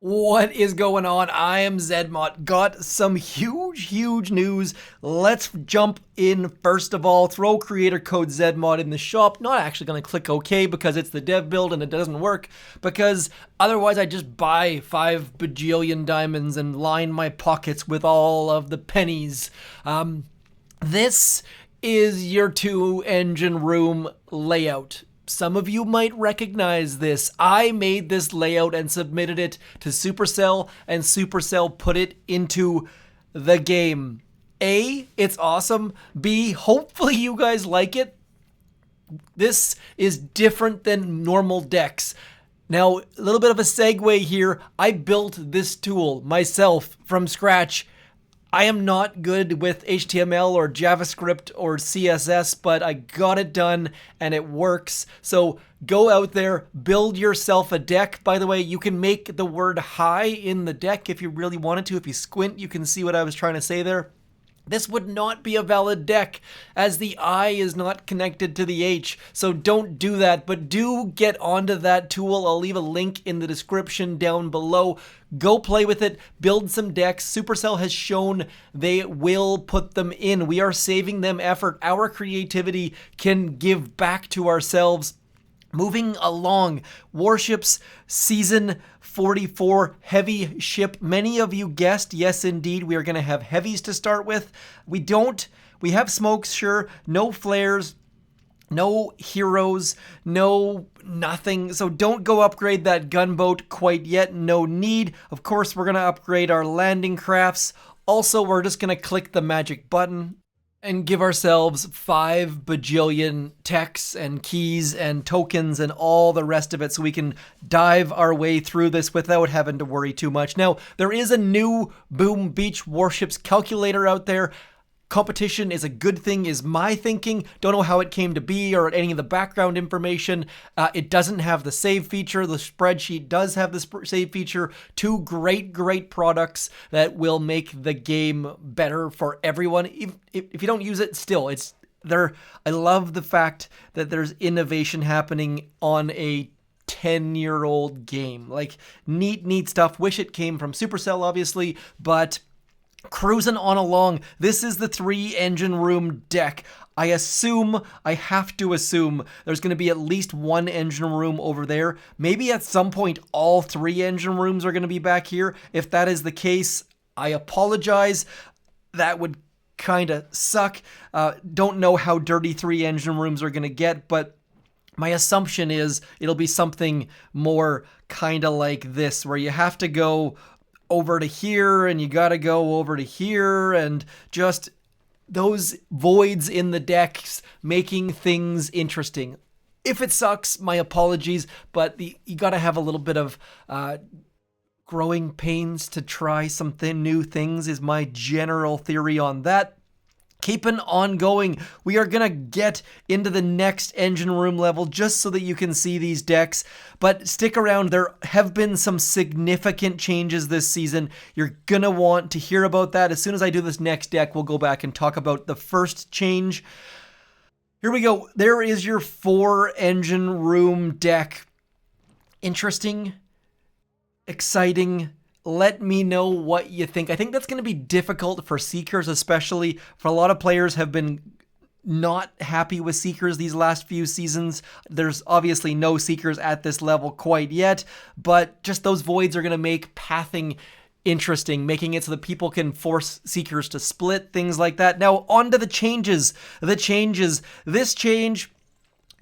What is going on? I am zmot. Got some huge news. Let's jump in. First of all, throw creator code zmot in the shop. Not actually going to click OK because it's the dev build and it doesn't work, because otherwise I just buy 5 bajillion diamonds and line my pockets with all of the pennies. This is your 2-engine room layout. Some of you might recognize this. I made this layout and submitted it to Supercell, and Supercell put it into the game. A, it's awesome. B, hopefully you guys like it. This is different than normal decks. Now, a little bit of a segue here. I built this tool myself from scratch. I am not good with HTML or JavaScript or CSS, but I got it done and it works. So go out there, build yourself a deck. By the way, you can make the word hi in the deck if you really wanted to. If you squint, you can see what I was trying to say there. This would not be a valid deck as the I is not connected to the H, so don't do that, but do get onto that tool. I'll leave a link in the description down below. Go play with it, build some decks. Supercell has shown they will put them in. We are saving them effort. Our creativity can give back to ourselves. Moving along, Warships Season 44 Heavy Ship. Many of you guessed, yes indeed, we are going to have heavies to start with. We have smokes, sure, no flares, no heroes, no nothing. So don't go upgrade that gunboat quite yet, no need. Of course, we're going to upgrade our landing crafts. Also, we're just going to click the magic button and give ourselves 5 bajillion techs and keys and tokens and all the rest of it so we can dive our way through this without having to worry too much. Now, there is a new Boom Beach Warships calculator out there. Competition is a good thing, is my thinking. Don't know how it came to be or any of the background information. It doesn't have the save feature. The spreadsheet does have the save feature. Two great products that will make the game better for everyone. If you don't use it, still, it's there. I love the fact that there's innovation happening on a 10-year-old game. Like, neat stuff. Wish it came from Supercell, obviously, but cruising on along. This is the 3-engine room deck. I have to assume there's going to be at least 1 engine room over there. Maybe at some point all 3 engine rooms are going to be back here. If that is the case, I apologize. That would kind of suck. Don't know how dirty 3 engine rooms are going to get, but my assumption is it'll be something more kind of like this, where you have to go over to here and you got to go over to here, and just those voids in the decks making things interesting. If it sucks, my apologies, but you got to have a little bit of growing pains to try something new things is my general theory on that. Keeping on going, we are going to get into the next engine room level just so that you can see these decks. But stick around, there have been some significant changes this season. You're going to want to hear about that. As soon as I do this next deck, we'll go back and talk about the first change. Here we go. There is your 4-engine room deck. Interesting, exciting. Let me know what you think. I think that's going to be difficult for Seekers, especially. For a lot of players have been not happy with Seekers these last few seasons. There's obviously no Seekers at this level quite yet, but just those voids are going to make pathing interesting, making it so that people can force Seekers to split, things like that. Now, on to the changes. This change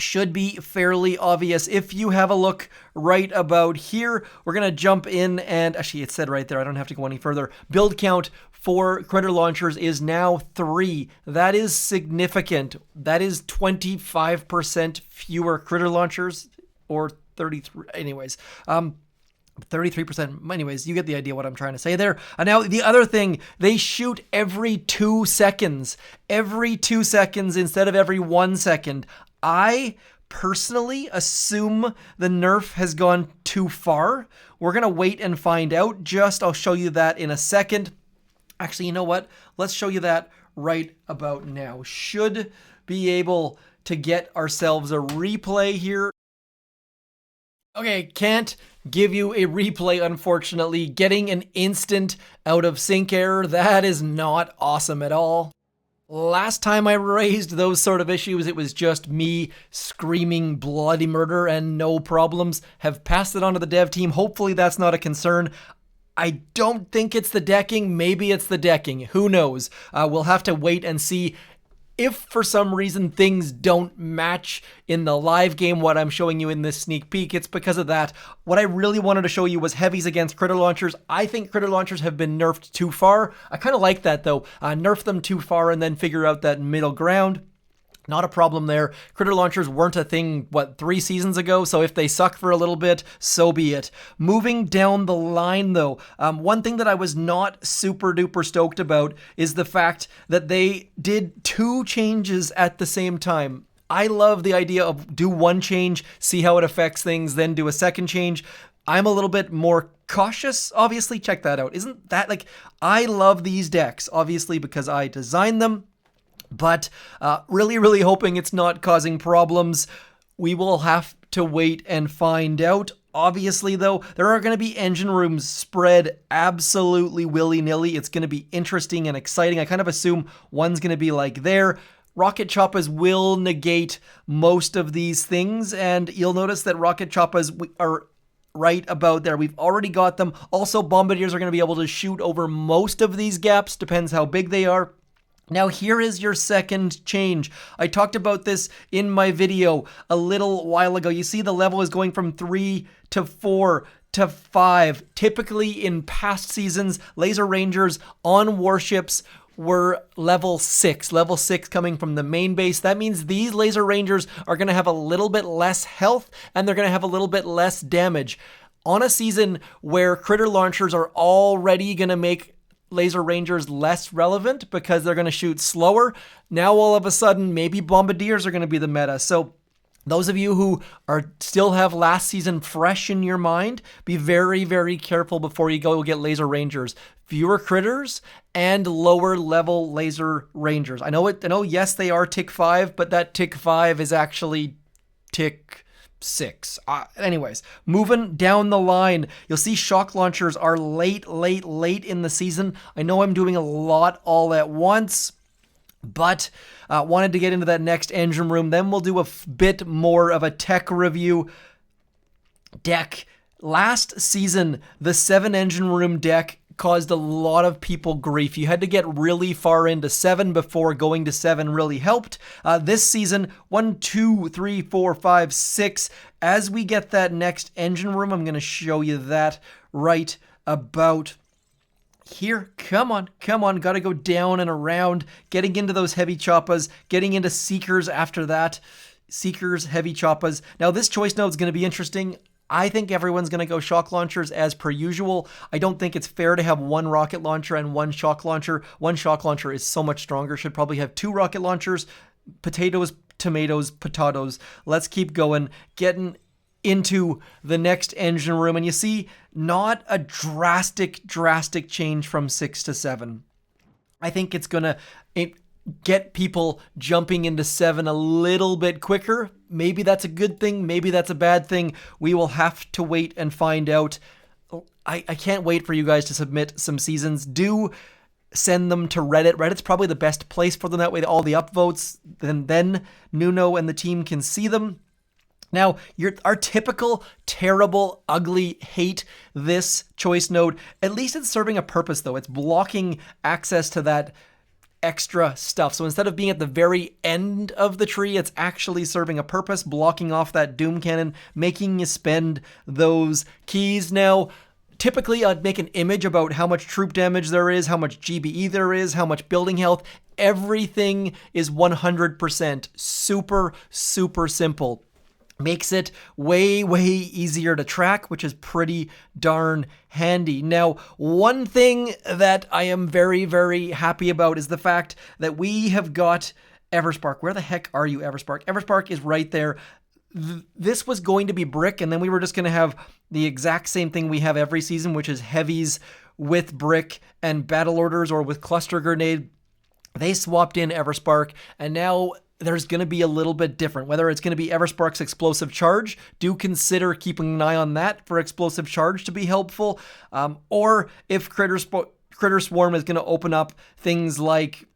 should be fairly obvious. If you have a look right about here, we're going to jump in and actually it said right there, I don't have to go any further. Build count for critter launchers is now 3. That is significant. That is 25% fewer critter launchers, or 33. Anyways, 33%. Anyways, you get the idea what I'm trying to say there. And now the other thing, they shoot every 2 seconds. Every 2 seconds instead of every 1 second. I personally assume the nerf has gone too far. We're going to wait and find out. I'll show you that in a second. Actually, you know what? Let's show you that right about now. Should be able to get ourselves a replay here. Okay, can't give you a replay, unfortunately. Getting an instant out of sync error, that is not awesome at all. Last time I raised those sort of issues, it was just me screaming bloody murder and no problems. Have passed it on to the dev team. Hopefully that's not a concern. I don't think it's the decking. Maybe it's the decking. Who knows? We'll have to wait and see. If for some reason things don't match in the live game what I'm showing you in this sneak peek, it's because of that. What I really wanted to show you was heavies against critter launchers. I think critter launchers have been nerfed too far. I kind of like that though. Nerf them too far and then figure out that middle ground. Not a problem there. Critter launchers weren't a thing, 3 seasons ago? So if they suck for a little bit, so be it. Moving down the line though, one thing that I was not super duper stoked about is the fact that they did 2 changes at the same time. I love the idea of do one change, see how it affects things, then do a second change. I'm a little bit more cautious, obviously. Check that out. Isn't that I love these decks, obviously, because I designed them. But really, really hoping it's not causing problems. We will have to wait and find out. Obviously, though, there are going to be engine rooms spread absolutely willy-nilly. It's going to be interesting and exciting. I kind of assume one's going to be like there. Rocket choppas will negate most of these things, and you'll notice that rocket choppas are right about there. We've already got them. Also, bombardiers are going to be able to shoot over most of these gaps. Depends how big they are. Now here is your second change. I talked about this in my video a little while ago. You see the level is going from 3 to 4 to 5. Typically in past seasons, laser rangers on warships were level 6. Level 6 coming from the main base. That means these laser rangers are going to have a little bit less health and they're going to have a little bit less damage. On a season where critter launchers are already going to make laser rangers less relevant because they're going to shoot slower, now all of a sudden maybe bombardiers are going to be the meta. So those of you who still have last season fresh in your mind, be very, very careful before you go get laser rangers. Fewer critters and lower level laser rangers. I know, yes, they are tick 5, but that tick 5 is actually tick 6. Anyways, moving down the line, you'll see shock launchers are late in the season. I know I'm doing a lot all at once, but wanted to get into that next engine room. Then we'll do a bit more of a tech review. Deck. Last season, the 7 engine room deck caused a lot of people grief. You had to get really far into 7 before going to 7 really helped. This season, 1, 2, 3, 4, 5, 6. As we get that next engine room, I'm going to show you that right about here. Come on. Got to go down and around, getting into those heavy choppas, getting into Seekers after that. Seekers, heavy choppas. Now this choice node is going to be interesting. I think everyone's going to go shock launchers as per usual. I don't think it's fair to have one rocket launcher and one shock launcher. One shock launcher is so much stronger. Should probably have 2 rocket launchers. Potatoes, tomatoes, potatoes. Let's keep going. Getting into the next engine room. And you see, not a drastic change from 6 to 7. I think it's going to get people jumping into 7 a little bit quicker. Maybe that's a good thing. Maybe that's a bad thing. We will have to wait and find out. I can't wait for you guys to submit some seasons. Do send them to Reddit. Reddit's probably the best place for them. That way all the upvotes, then Nuno and the team can see them. Now, our typical, terrible, ugly, hate this choice node. At least it's serving a purpose, though. It's blocking access to that extra stuff. So instead of being at the very end of the tree, it's actually serving a purpose, blocking off that doom cannon, making you spend those keys. Now, typically I'd make an image about how much troop damage there is, how much GBE there is, how much building health. Everything is 100% super simple. Makes it way easier to track, which is pretty darn handy. Now, one thing that I am very happy about is the fact that we have got Everspark. Where the heck are you, Everspark? Everspark is right there. This was going to be brick, and then we were just going to have the exact same thing we have every season, which is heavies with brick and battle orders or with cluster grenade. They swapped in Everspark, and now there's going to be a little bit different. Whether it's going to be Everspark's explosive charge, do consider keeping an eye on that for explosive charge to be helpful. Or if Critter Swarm is going to open up things like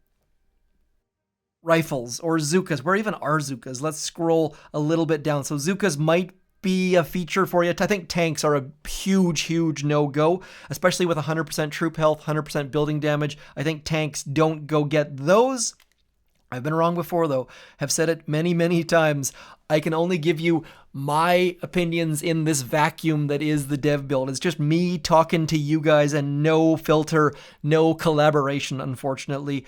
rifles or Zookas. Where even are Zookas? Let's scroll a little bit down. So Zookas might be a feature for you. I think tanks are a huge no-go, especially with 100% troop health, 100% building damage. I think tanks don't go get those. I've been wrong before, though. Have said it many times. I can only give you my opinions in this vacuum that is the dev build. It's just me talking to you guys and no filter, no collaboration, unfortunately.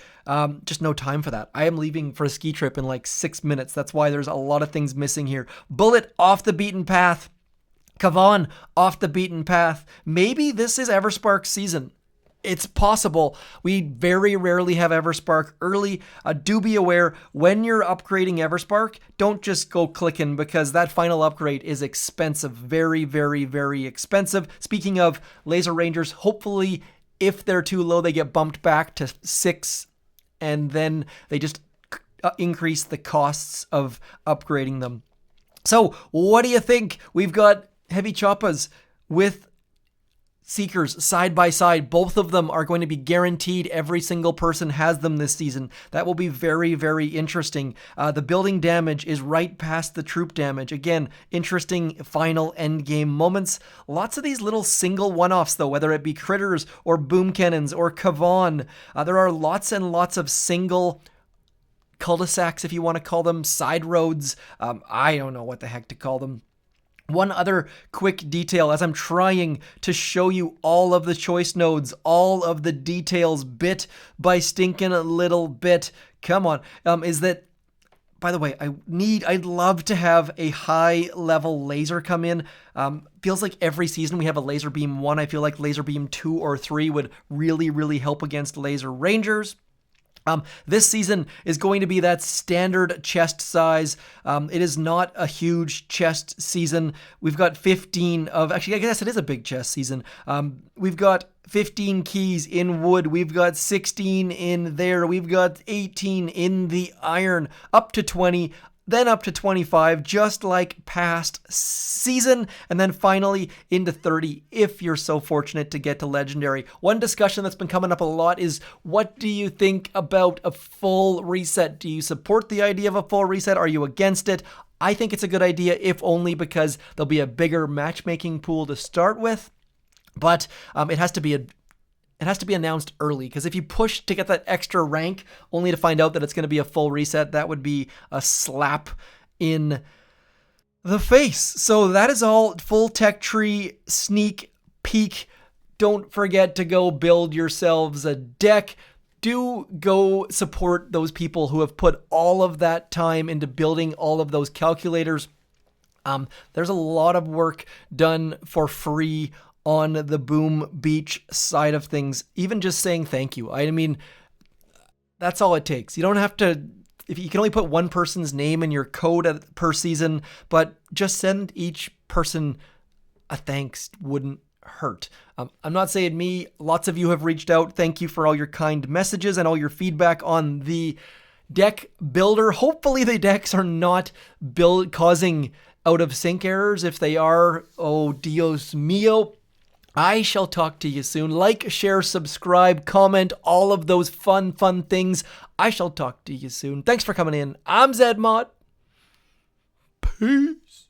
Just no time for that. I am leaving for a ski trip in like 6 minutes. That's why there's a lot of things missing here. Bullet off the beaten path. Kavan off the beaten path. Maybe this is Everspark's season. It's possible. We very rarely have Everspark early. Do be aware, when you're upgrading Everspark, don't just go clicking, because that final upgrade is expensive. Very expensive. Speaking of Laser Rangers, hopefully if they're too low, they get bumped back to 6, and then they just increase the costs of upgrading them. So what do you think? We've got Heavy Choppas with Seekers side by side. Both of them are going to be guaranteed. Every single person has them this season. That will be very interesting. The building damage is right past the troop damage. Again, interesting final end game moments. Lots of these little single one-offs though, whether it be critters or boom cannons or Kavan. There are lots and lots of single cul-de-sacs, if you want to call them, side roads. I don't know what the heck to call them. One other quick detail, as I'm trying to show you all of the choice nodes, all of the details bit by stinking a little bit, come on, is that, by the way, I'd love to have a high level laser come in. Feels like every season we have a laser beam 1. I feel like laser beam 2 or 3 would really help against laser rangers. This season is going to be that standard chest size. It is not a huge chest season. We've got 15 of, actually, I guess it is a big chest season. We've got 15 keys in wood. We've got 16 in there. We've got 18 in the iron, up to 20. Then up to 25, just like past season, and then finally into 30 if you're so fortunate to get to Legendary. One discussion that's been coming up a lot is, what do you think about a full reset? Do you support the idea of a full reset? Are you against it? I think it's a good idea, if only because there'll be a bigger matchmaking pool to start with, but it has to be announced early, because if you push to get that extra rank only to find out that it's going to be a full reset, that would be a slap in the face. So that is all. Full tech tree sneak peek. Don't forget to go build yourselves a deck. Do go support those people who have put all of that time into building all of those calculators. There's a lot of work done for free on the Boom Beach side of things. Even just saying thank you. I mean, that's all it takes. You don't have to, if you can only put one person's name in your code per season, but just send each person a thanks wouldn't hurt. I'm not saying me, lots of you have reached out. Thank you for all your kind messages and all your feedback on the deck builder. Hopefully the decks are not causing out of sync errors. If they are, oh Dios mio. I shall talk to you soon. Like, share, subscribe, comment, all of those fun things. I shall talk to you soon. Thanks for coming in. I'm zmot. Peace.